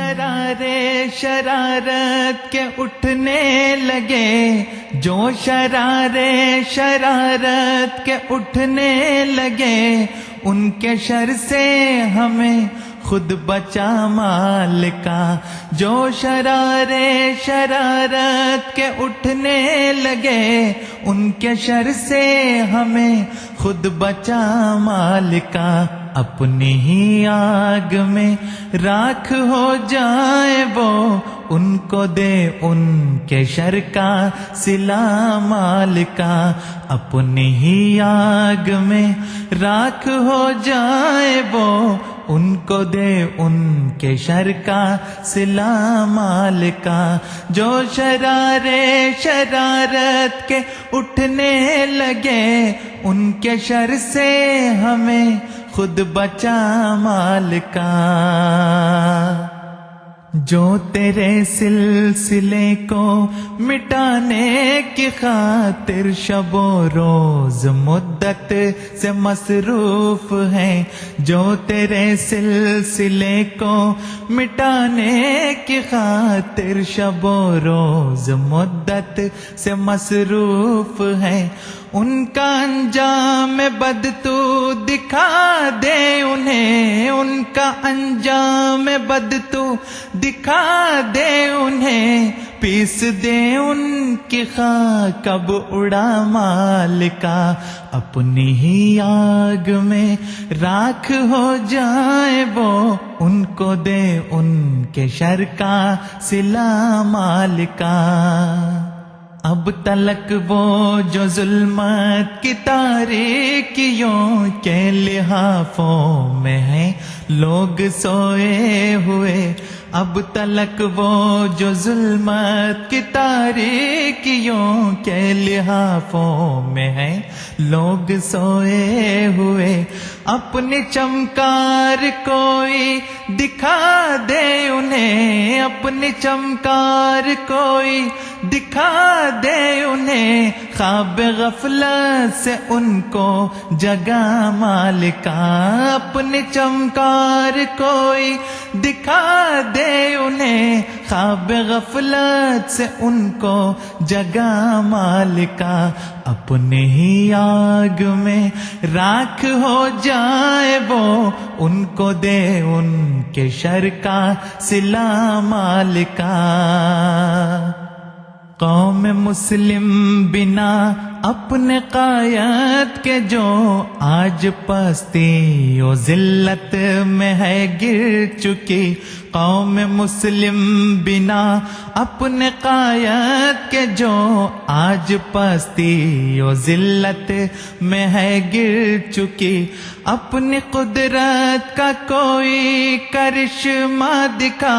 شرارے شرارت کے اٹھنے لگے، جو شرارے شرارت کے اٹھنے لگے، ان کے شر سے ہمیں خود بچا مالکا۔ جو شرارے شرارت کے اٹھنے لگے، ان کے شر سے ہمیں خود بچا مالکا۔ اپنی ہی آگ میں راکھ ہو جائے وہ، ان کو دے ان کے شر کا صلہ مالکا۔ اپنی ہی آگ میں راکھ ہو جائے وہ، ان کو دے ان کے شر کا صلہ مالکا۔ جو شرارے شرارت کے اٹھنے لگے، ان کے شر سے ہمیں خود بچا مالکا۔ جو تیرے سلسلے کو مٹانے کی خاطر شب و روز مدت سے مصروف ہیں، جو تیرے سلسلے کو مٹانے کی خاطر شب و روز مدت سے مصروف ہیں، ان کا انجام بد تو دکھا دے انہیں، ان کا انجام بد تو دکھا دے انہیں، پیس دے ان کی خاک اب اڑا مالکا۔ اپنی ہی آگ میں راکھ ہو جائے وہ، ان کو دے ان کے شر کا صلہ مالکا۔ اب تلک وہ جو ظلمت کی تاریکیوں کے لحافوں میں ہیں لوگ سوئے ہوئے، اب تلک وہ جو ظلمت کی تاریکیوں کے لحافوں میں ہیں لوگ سوئے ہوئے، اپنی چمکار کوئی دکھا دے انہیں، اپنی چمکار کوئی دکھا دے انہیں، خواب غفلت سے ان کو جگا مالکا۔ اپنی چمکار کوئی دکھا دے انہیں، خواب غفلت سے ان کو جگا مالکا۔ اپنے ہی آگ میں راکھ ہو جائے وہ، ان کو دے ان کے شر کا صلہ مالکا۔ قوم مسلم بنا اپنے قائد کے جو آج پستی و ذلت میں ہے گر چکی، قوم مسلم بنا اپنے قائد کے جو آج پستی و ذلت میں ہے گر چکی، اپنی قدرت کا کوئی کرشمہ دکھا،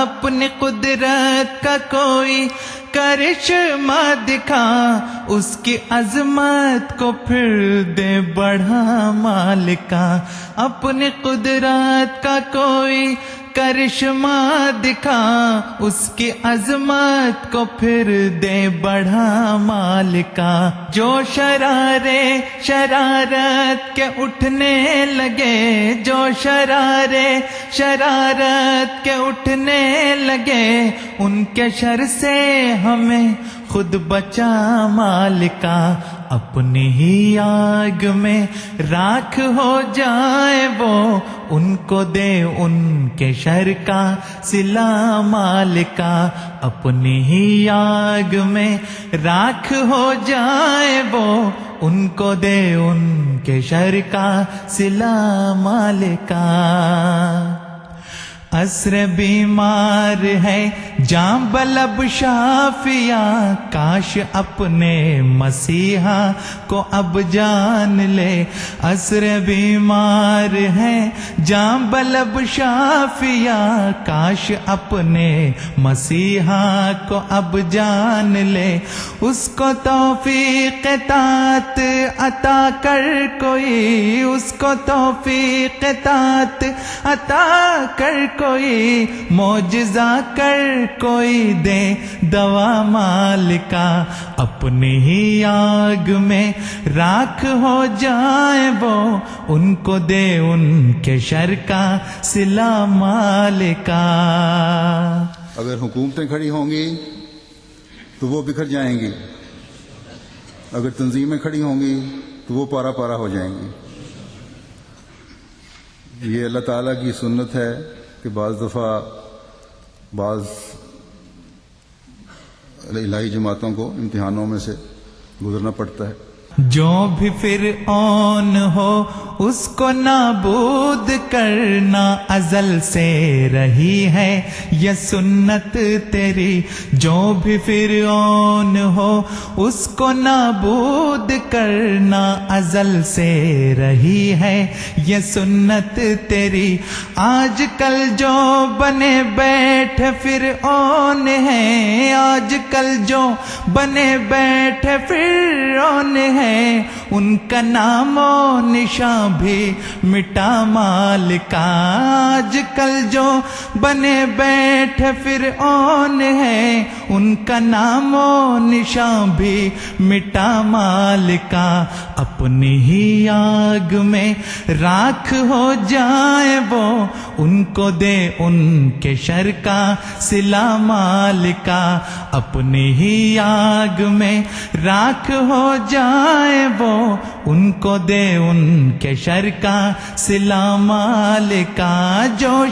اپنی قدرت کا کوئی کرشمہ دکھا، اس کی عظمت کو پھر دے بڑھا مالکا۔ اپنی قدرت کا کوئی کرشمہ دکھا، اس کی عظمت کو پھر دے بڑھا مالکا۔ جو شرارے شرارت کے اٹھنے لگے، جو شرارے شرارت کے اٹھنے لگے، ان کے شر سے ہمیں خود بچا مالکا۔ اپنی ہی آگ میں راکھ ہو جائے وہ، ان کو دے ان کے شر کا صلہ مالکا۔ اپنی ہی آگ میں راکھ ہو جائے وہ، ان کو دے ان کے شر کا صلہ مالکا۔ عصر بیمار ہے جاں بلب شافیہ، کاش اپنے مسیحا کو اب جان لے۔ عصر بیمار ہے جاں بلب شافیہ، کاش اپنے مسیحا کو اب جان لے۔ اس کو توفیق طاعت عطا کر کوئی، اس کو توفیق طاعت عطا کر کوئی معجزہ کر کوئی دے دوا مالکا، اپنی ہی آگ میں راکھ ہو جائیں وہ، ان کو دے ان کے شر کا صلہ مالکا۔ اگر حکومتیں کھڑی ہوں گی تو وہ بکھر جائیں گی، اگر تنظیمیں کھڑی ہوں گی تو وہ پارا پارا ہو جائیں گی۔ یہ اللہ تعالیٰ کی سنت ہے کہ بعض دفعہ بعض الہی جماعتوں کو امتحانوں میں سے گزرنا پڑتا ہے۔ جو بھی فرعون ہو اس کو نابود کرنا ازل سے رہی ہے یہ سنت تیری، جو بھی فرعون ہو اس کو نابود کرنا ازل سے رہی ہے یہ سنت تیری۔ آج کل جو بنے بیٹھے فرعون ہیں، آج کل جو بنے بیٹھے فرعون ہیں، ان کا نام و نشان بھی مٹا مالکا۔ آج کل جو بنے بیٹھے فرعون ہیں، ان کا نام و نشان بھی مٹا مالکا۔ اپنی ہی آگ میں راکھ ہو جائیں وہ، ان کو دے ان کے شر کا صلہ مالکا۔ اپنی ہی آگ میں راکھ ہو جائیں وہ، ان کو دے ان کے شر کا صلہ مالکا۔ جو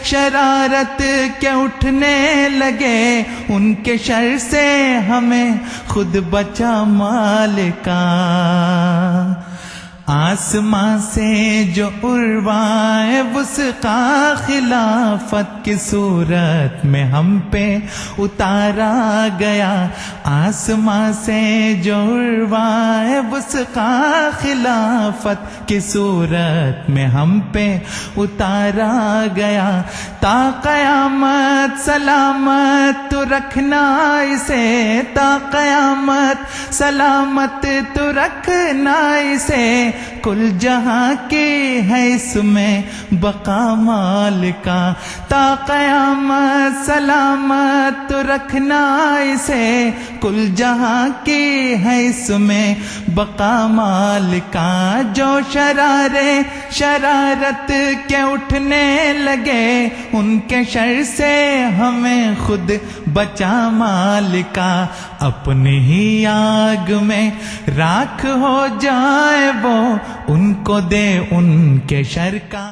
شرارت کے اٹھنے لگے، ان کے شر سے ہمیں خود بچا مالکا۔ آسمان سے جو عروائے وثقی خلافت کی صورت میں ہم پہ اتارا گیا، آسمان سے جو عروائے وثقی خلافت کی صورت میں ہم پہ اتارا گیا، تا قیامت سلامت تو رکھنا اسے، تا قیامت سلامت تو رکھنا اسے، کل جہاں کی ہے اس میں بقا مالکا۔ تا قیامت سلامت تو رکھنا اسے، کل جہاں کی ہے اس میں بقا مالکا۔ جو شرارت کے اٹھنے لگے، ان کے شر سے ہمیں خود بچا مالکا۔ اپنی ہی آگ میں راکھ ہو جائے وہ، ان کو دے ان کے شر کا